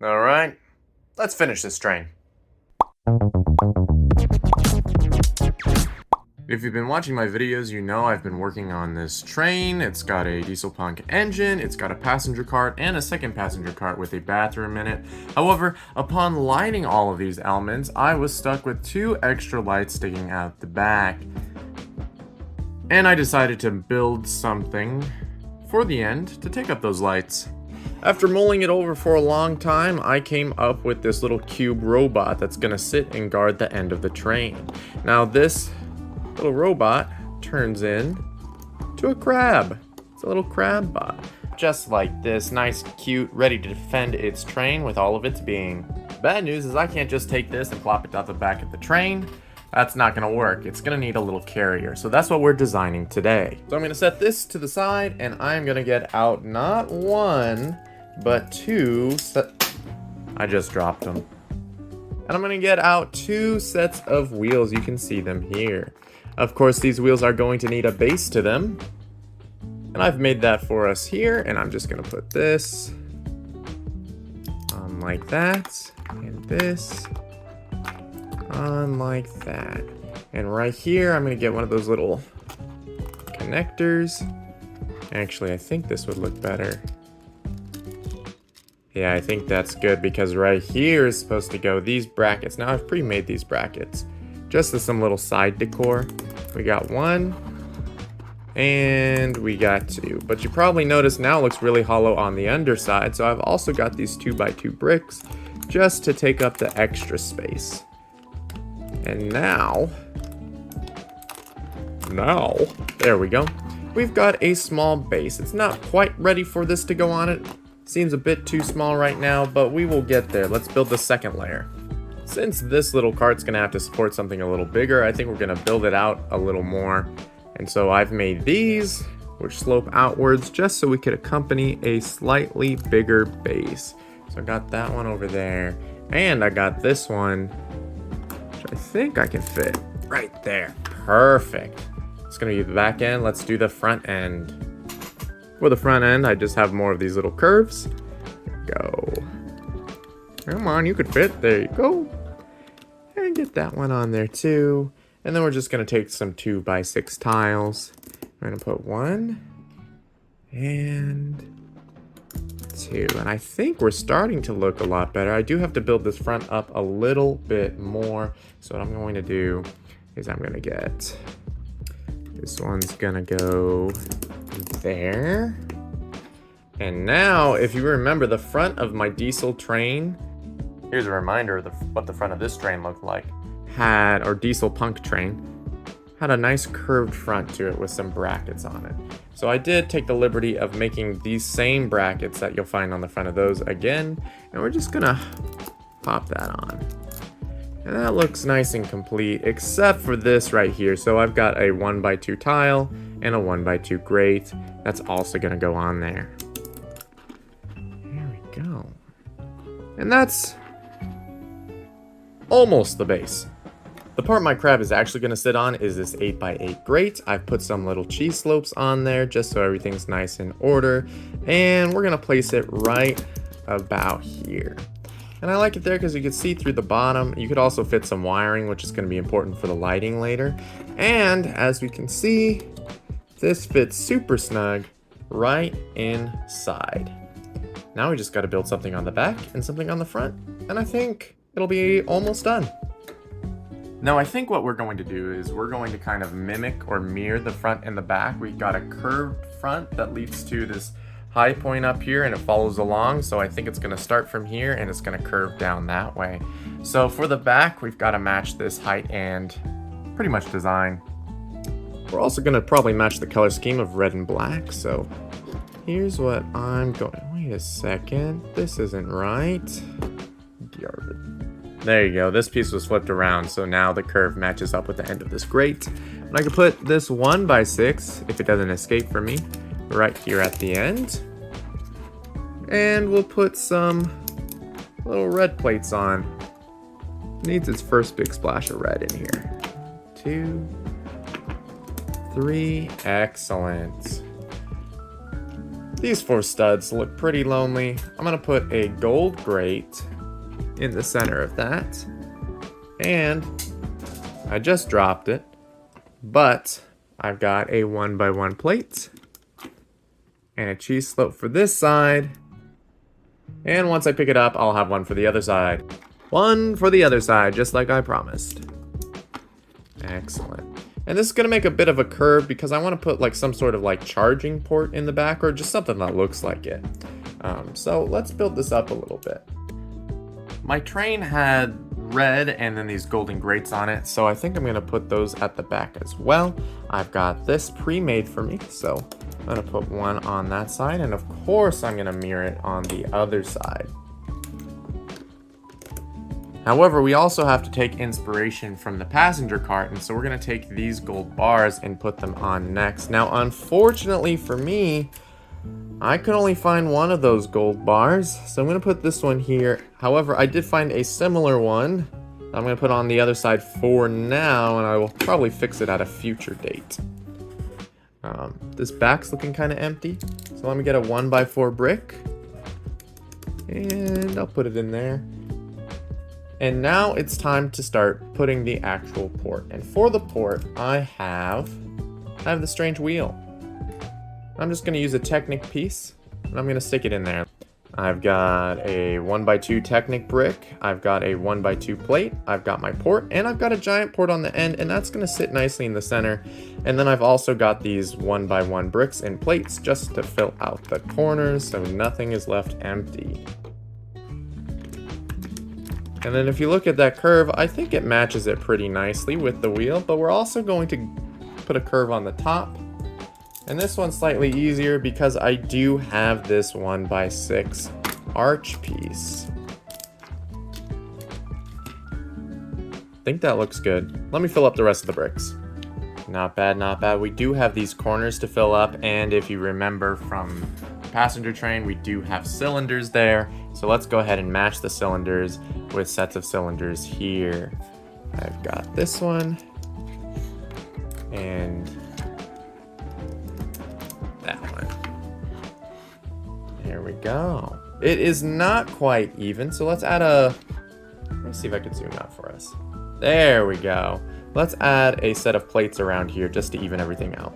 Alright, let's finish this train. If you've been watching my videos, you know I've been working on this train. It's got a diesel punk engine, it's got a passenger cart, and a second passenger cart with a bathroom in it. However, upon lighting all of these elements, I was stuck with 2 extra lights sticking out the back. And I decided to build something for the end to take up those lights. After mulling it over for a long time, I came up with this little cube robot that's gonna sit and guard the end of the train. Now this little robot turns in to a crab. It's a little crab bot. Just like this, nice, cute, ready to defend its train with all of its being. Bad news is I can't just take this and plop it out the back of the train. That's not gonna work. It's gonna need a little carrier. So that's what we're designing today. So I'm gonna set this to the side and I'm gonna get out not 1, but 2 I just dropped them. And I'm gonna get out 2 sets of wheels. You can see them here. Of course, these wheels are going to need a base to them. And I've made that for us here, and I'm just gonna put this on like that, and this on like that. And right here, I'm gonna get one of those little connectors. Actually, I think this would look better. Yeah, I think that's good because right here is supposed to go these brackets. Now I've pre-made these brackets just as some little side decor. We got 1 and we got 2, but you probably noticed now it looks really hollow on the underside. So I've also got these 2x2 bricks just to take up the extra space. And now, there we go. We've got a small base. It's not quite ready for this to go on it. Seems a bit too small right now, but we will get there. Let's build the second layer. Since this little cart's gonna have to support something a little bigger, I think we're gonna build it out a little more. And so I've made these, which slope outwards, just so we could accompany a slightly bigger base. So I got that one over there, and I got this one, which I think I can fit right there. Perfect. It's gonna be the back end. Let's do the front end. For the front end, I just have more of these little curves. Go. Come on, you could fit. There you go. And get that one on there too. And then we're just gonna take some 2x6 tiles. We're gonna put 1 and 2. And I think we're starting to look a lot better. I do have to build this front up a little bit more. So what I'm going to do is I'm gonna get, this one's gonna go there. And now, if you remember the front of my diesel train, here's a reminder of what the front of this train looked like. Or diesel punk train, had a nice curved front to it with some brackets on it. So I did take the liberty of making these same brackets that you'll find on the front of those again, and we're just gonna pop that on. And that looks nice and complete, except for this right here. So I've got a 1x2 tile and a 1x2 grate. That's also gonna go on there. There we go. And that's almost the base. The part my crab is actually gonna sit on is this 8x8 grate. I've put some little cheese slopes on there just so everything's nice in order. And we're gonna place it right about here. And I like it there because you can see through the bottom. You could also fit some wiring, which is going to be important for the lighting later. And as we can see, this fits super snug right inside. Now we just got to build something on the back and something on the front. And I think it'll be almost done. Now I think what we're going to do is we're going to kind of mimic or mirror the front and the back. We've got a curved front that leads to this high point up here and it follows along, so I think it's going to start from here and it's going to curve down that way. So for the back, we've got to match this height and pretty much design. We're also going to probably match the color scheme of red and black, so here's what I'm going. Wait a second, this isn't right. There you go, this piece was flipped around, so now the curve matches up with the end of this grate. And I can put this 1x6, if it doesn't escape from me, right here at the end. And we'll put some little red plates on. Needs its first big splash of red in here. 2, 3, excellent. These 4 studs look pretty lonely. I'm gonna put a gold grate in the center of that. And I just dropped it, but I've got a 1x1 plate and a cheese slope for this side. And once I pick it up, I'll have one for the other side. One for the other side, just like I promised. Excellent. And this is going to make a bit of a curve because I want to put like some sort of like charging port in the back or just something that looks like it. So let's build this up a little bit. My train had red and then these golden grates on it, so I think I'm going to put those at the back as well. I've got this pre-made for me, so I'm going to put one on that side, and of course I'm going to mirror it on the other side. However, we also have to take inspiration from the passenger cart, and so we're going to take these gold bars and put them on next. Now, unfortunately for me, I could only find one of those gold bars, so I'm going to put this one here. However, I did find a similar one I'm going to put on the other side for now, and I will probably fix it at a future date. This back's looking kind of empty, so let me get a 1x4 brick, and I'll put it in there. And now it's time to start putting the actual port. And for the port, I have the strange wheel. I'm just going to use a Technic piece, and I'm going to stick it in there. I've got a 1x2 Technic brick, I've got a 1x2 plate, I've got my port, and I've got a giant port on the end, and that's going to sit nicely in the center. And then I've also got these 1x1 bricks and plates just to fill out the corners so nothing is left empty. And then if you look at that curve, I think it matches it pretty nicely with the wheel, but we're also going to put a curve on the top. And this one's slightly easier because I do have this 1x6 arch piece. I think that looks good. Let me fill up the rest of the bricks. Not bad, not bad. We do have these corners to fill up, and if you remember from passenger train, we do have cylinders there. So let's go ahead and match the cylinders with sets of cylinders here. I've got this one and that one. There we go. It is not quite even, so let's add let me see if I can zoom out for us. There we go. Let's add a set of plates around here just to even everything out.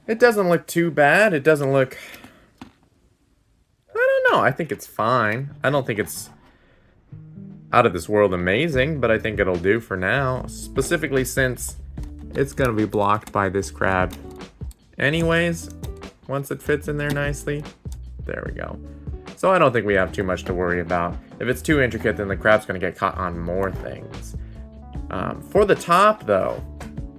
It doesn't look too bad. It doesn't look, I don't know, I think it's fine. I don't think it's out of this world amazing, but I think it'll do for now, specifically since it's gonna be blocked by this crab anyways, once it fits in there nicely. There we go. So I don't think we have too much to worry about. If it's too intricate, then the crab's gonna get caught on more things. For the top though,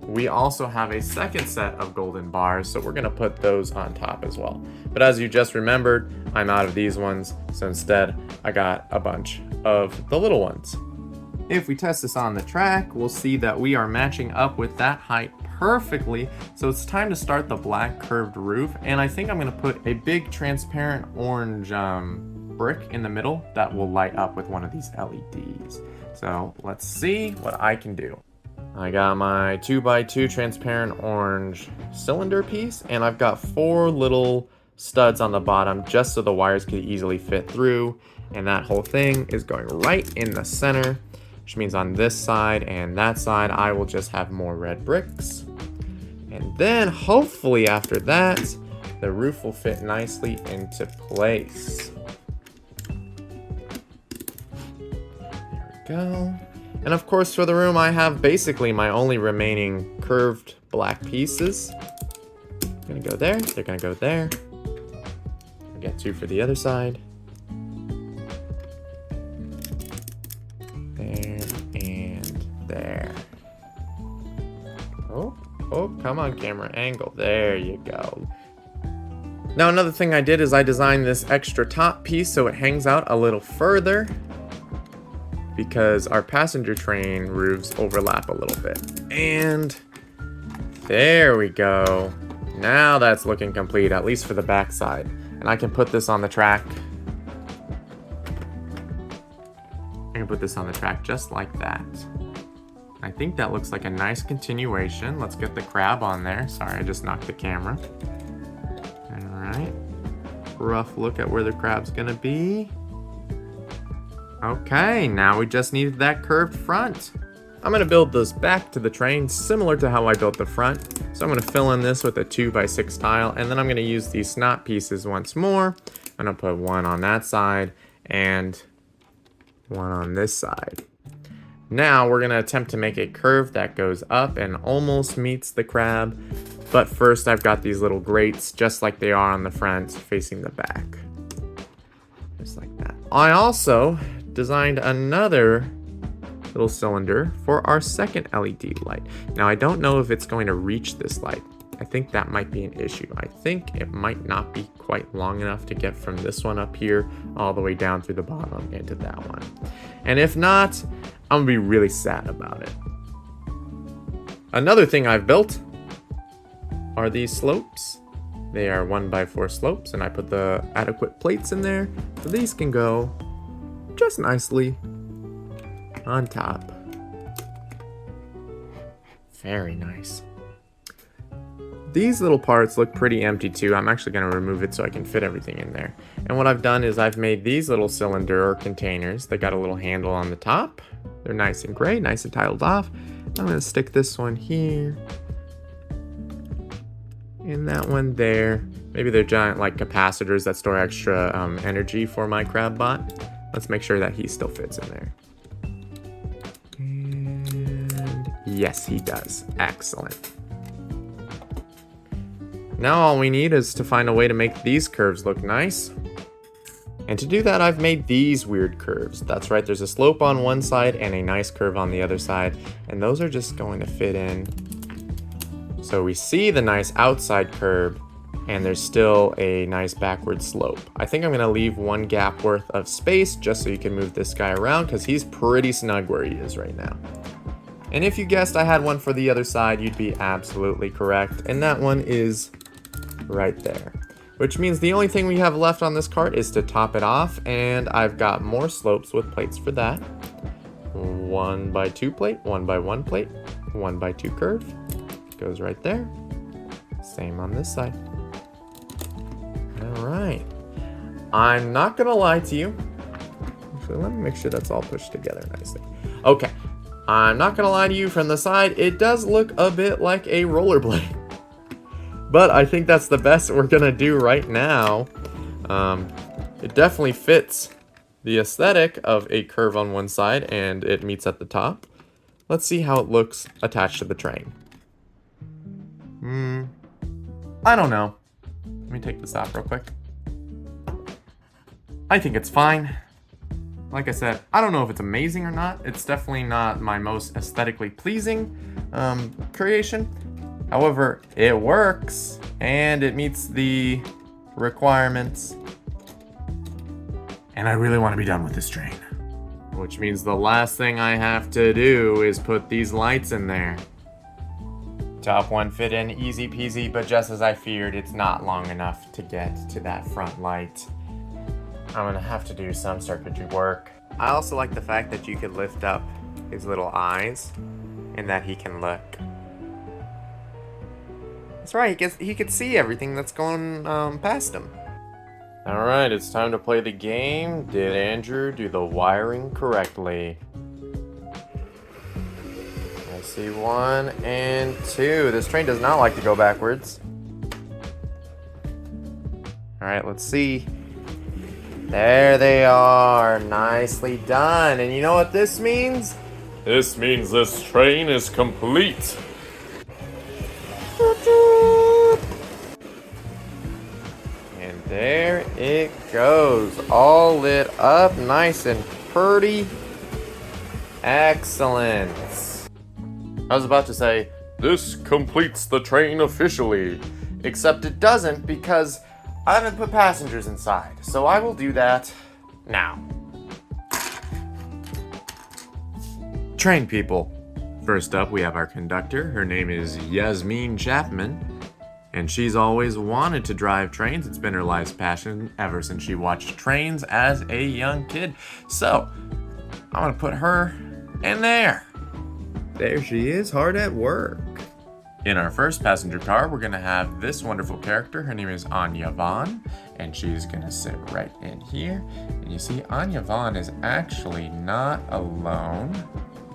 we also have a second set of golden bars, so we're gonna put those on top as well. But as you just remembered, I'm out of these ones, so instead I got a bunch of the little ones. If we test this on the track, we'll see that we are matching up with that height perfectly. So it's time to start the black curved roof, and I think I'm gonna put a big transparent orange brick in the middle that will light up with one of these LEDs. So let's see what I can do. I got my 2x2 transparent orange cylinder piece, and I've got 4 little studs on the bottom just so the wires could easily fit through, and that whole thing is going right in the center, which means on this side and that side I will just have more red bricks. And then hopefully after that the roof will fit nicely into place. There we go. And of course for the room I have basically my only remaining curved black pieces. Gonna go there, they're gonna go there. I'll get 2 for the other side. There and there. Oh, come on camera, angle. There you go. Now another thing I did is I designed this extra top piece so it hangs out a little further, because our passenger train roofs overlap a little bit. And there we go. Now that's looking complete, at least for the back side. And I can put this on the track. I can put this on the track just like that. I think that looks like a nice continuation. Let's get the crab on there. Sorry, I just knocked the camera. All Alright. Rough look at where the crab's gonna be. Okay, now we just need that curved front. I'm gonna build this back to the train similar to how I built the front. So I'm gonna fill in this with a 2x6 tile, and then I'm gonna use these snot pieces once more. I'm gonna put one on that side and one on this side. Now we're gonna attempt to make a curve that goes up and almost meets the crab. But first I've got these little grates just like they are on the front facing the back. Just like that. I also designed another little cylinder for our second LED light. Now I don't know if it's going to reach this light. I think that might be an issue. I think it might not be quite long enough to get from this one up here all the way down through the bottom into that one. And if not, I'm gonna be really sad about it. Another thing I've built are these slopes. They are 1x4 slopes, and I put the adequate plates in there, so these can go just nicely on top. Very nice. These little parts look pretty empty too. I'm actually going to remove it so I can fit everything in there. And what I've done is I've made these little cylinder or containers. They got a little handle on the top. They're nice and gray, nice and tiled off. I'm going to stick this one here. And that one there. Maybe they're giant like capacitors that store extra energy for my crab bot. Let's make sure that he still fits in there. And yes, he does. Excellent. Now all we need is to find a way to make these curves look nice. And to do that, I've made these weird curves. That's right, there's a slope on one side and a nice curve on the other side. And those are just going to fit in. So we see the nice outside curve, and there's still a nice backward slope. I think I'm gonna leave one gap worth of space just so you can move this guy around, because he's pretty snug where he is right now. And if you guessed I had one for the other side, you'd be absolutely correct. And that one is right there. Which means the only thing we have left on this cart is to top it off, and I've got more slopes with plates for that. 1x2 plate, 1x1 plate, 1x2 curve. Goes right there. Same on this side. Alright. I'm not gonna lie to you. Actually, let me make sure that's all pushed together nicely. Okay. I'm not gonna lie to you, from the side, it does look a bit like a rollerblade. But I think that's the best we're gonna do right now. It definitely fits the aesthetic of a curve on one side, and it meets at the top. Let's see how it looks attached to the train. I don't know. Let me take this off real quick. I think it's fine. Like I said, I don't know if it's amazing or not. It's definitely not my most aesthetically pleasing creation. However, it works and it meets the requirements. And I really want to be done with this train. Which means the last thing I have to do is put these lights in there. Top one fit in easy peasy, but just as I feared, it's not long enough to get to that front light. I'm gonna have to do some circuitry work. I also like the fact that you could lift up his little eyes and that he can look. That's right, he could see everything that's going past him. Alright, it's time to play the game. Did Andrew do the wiring correctly? I see 1 and 2. This train does not like to go backwards. Alright, let's see. There they are. Nicely done. And you know what this means? This means this train is complete. And there it goes. All lit up. Nice and pretty. Excellent. I was about to say, This completes the train officially. except it doesn't because I haven't put passengers inside. So I will do that now. Train people. First up, we have our conductor. Her name is Yasmin Chapman. And she's always wanted to drive trains. It's been her life's passion ever since she watched trains as a young kid. So, I'm gonna put her in there. There she is, hard at work. In our first passenger car, we're gonna have this wonderful character. Her name is Anya Vaughn, and she's gonna sit right in here. And you see, Anya Vaughn is actually not alone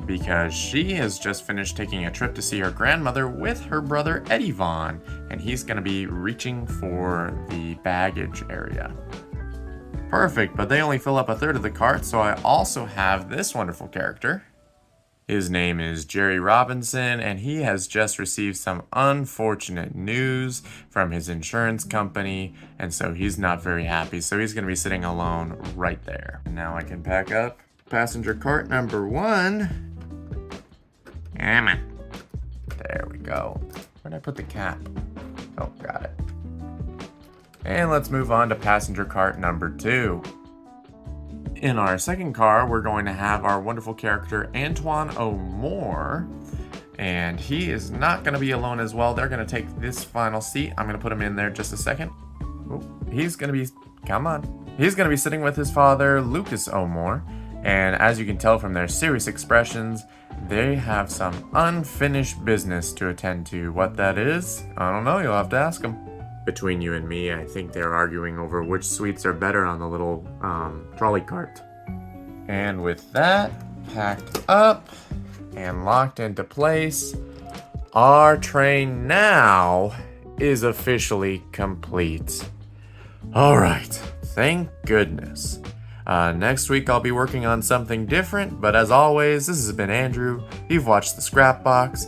because she has just finished taking a trip to see her grandmother with her brother Eddie Vaughn, and he's gonna be reaching for the baggage area. Perfect, but they only fill up a third of the cart, so I also have this wonderful character. His name is Jerry Robinson, and he has just received some unfortunate news from his insurance company, and so he's not very happy. So he's going to be sitting alone right there. Now I can pack up passenger cart number 1. Emma. There we go. Where'd I put the cap? Oh, got it. And let's move on to passenger cart number 2. In our second car, we're going to have our wonderful character, Antoine O'More. And he is not going to be alone as well. They're going to take this final seat. I'm going to put him in there just a second. Ooh, he's going to be, come on. He's going to be sitting with his father, Lucas O'More. And as you can tell from their serious expressions, they have some unfinished business to attend to. What that is, I don't know. You'll have to ask them. Between you and me, I think they're arguing over which suites are better on the little trolley cart. And with that packed up and locked into place, our train now is officially complete. All right, thank goodness. Next week I'll be working on something different, but as always, this has been Andrew. You've watched the Scrap Box.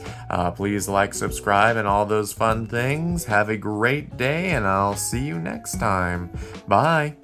Please like, subscribe, and all those fun things. Have a great day, and I'll see you next time. Bye.